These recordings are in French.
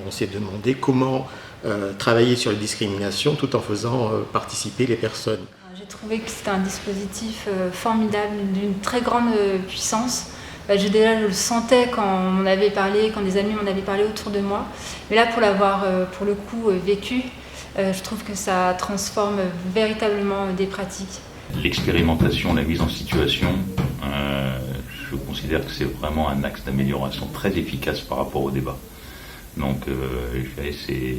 On s'est demandé comment travailler sur les discriminations tout en faisant participer les personnes. J'ai trouvé que c'était un dispositif formidable, d'une très grande puissance. Je le sentais quand on m'en avait parlé, quand des amis m'en avaient parlé autour de moi. Mais là, pour l'avoir pour le coup vécu, je trouve que ça transforme véritablement des pratiques. L'expérimentation, la mise en situation, je considère que c'est vraiment un axe d'amélioration très efficace par rapport au débat. Donc c'est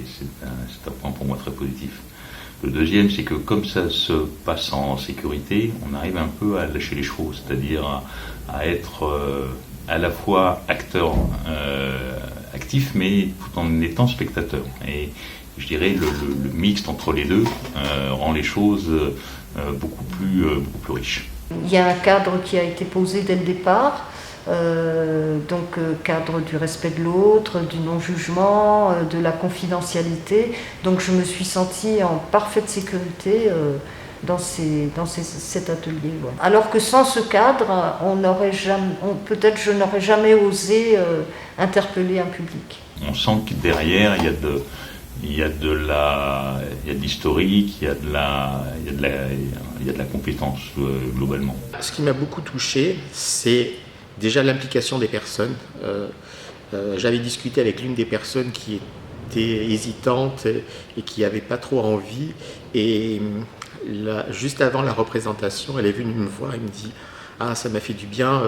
un point pour moi très positif. Le deuxième, c'est que comme ça se passe en sécurité, on arrive un peu à lâcher les chevaux, c'est-à-dire à être à la fois acteur actif, mais tout en étant spectateur. Et je dirais le mixte entre les deux rend les choses beaucoup plus riches. Il y a un cadre qui a été posé dès le départ. Cadre du respect de l'autre, du non-jugement, de la confidentialité. Donc je me suis sentie en parfaite sécurité dans cet atelier. Ouais. Alors que sans ce cadre, peut-être je n'aurais jamais osé interpeller un public. On sent que derrière, il y a de l'historique, il y a de la compétence globalement. Ce qui m'a beaucoup touché, c'est déjà l'implication des personnes. J'avais discuté avec l'une des personnes qui était hésitante et qui n'avait pas trop envie. Et juste avant la représentation, elle est venue me voir et me dit « Ah, ça m'a fait du bien,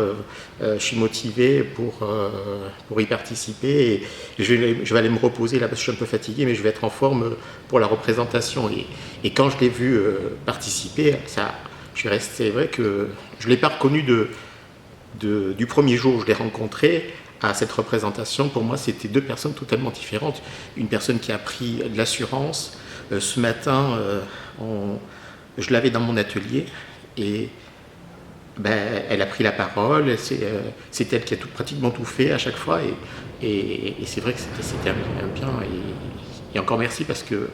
je suis motivée pour y participer. Et je vais aller me reposer là parce que je suis un peu fatiguée, mais je vais être en forme pour la représentation. » Et quand je l'ai vu participer, je suis resté, c'est vrai que je ne l'ai pas reconnu du premier jour où je l'ai rencontré à cette représentation. Pour moi, c'était deux personnes totalement différentes. Une personne qui a pris de l'assurance. Ce matin, je l'avais dans mon atelier et elle a pris la parole. C'est elle qui a pratiquement tout fait à chaque fois. Et c'est vrai que c'était un bien. Et encore merci parce que,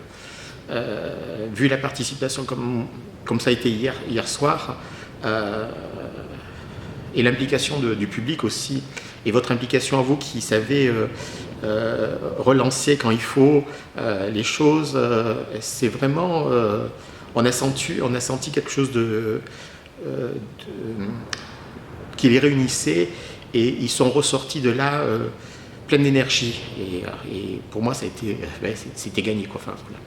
vu la participation comme ça a été hier soir, et l'implication du public aussi, et votre implication à vous qui savez relancer quand il faut les choses, c'est vraiment, on a senti quelque chose qui les réunissait, et ils sont ressortis de là plein d'énergie. Et pour moi, c'était gagné, quoi. Enfin, voilà.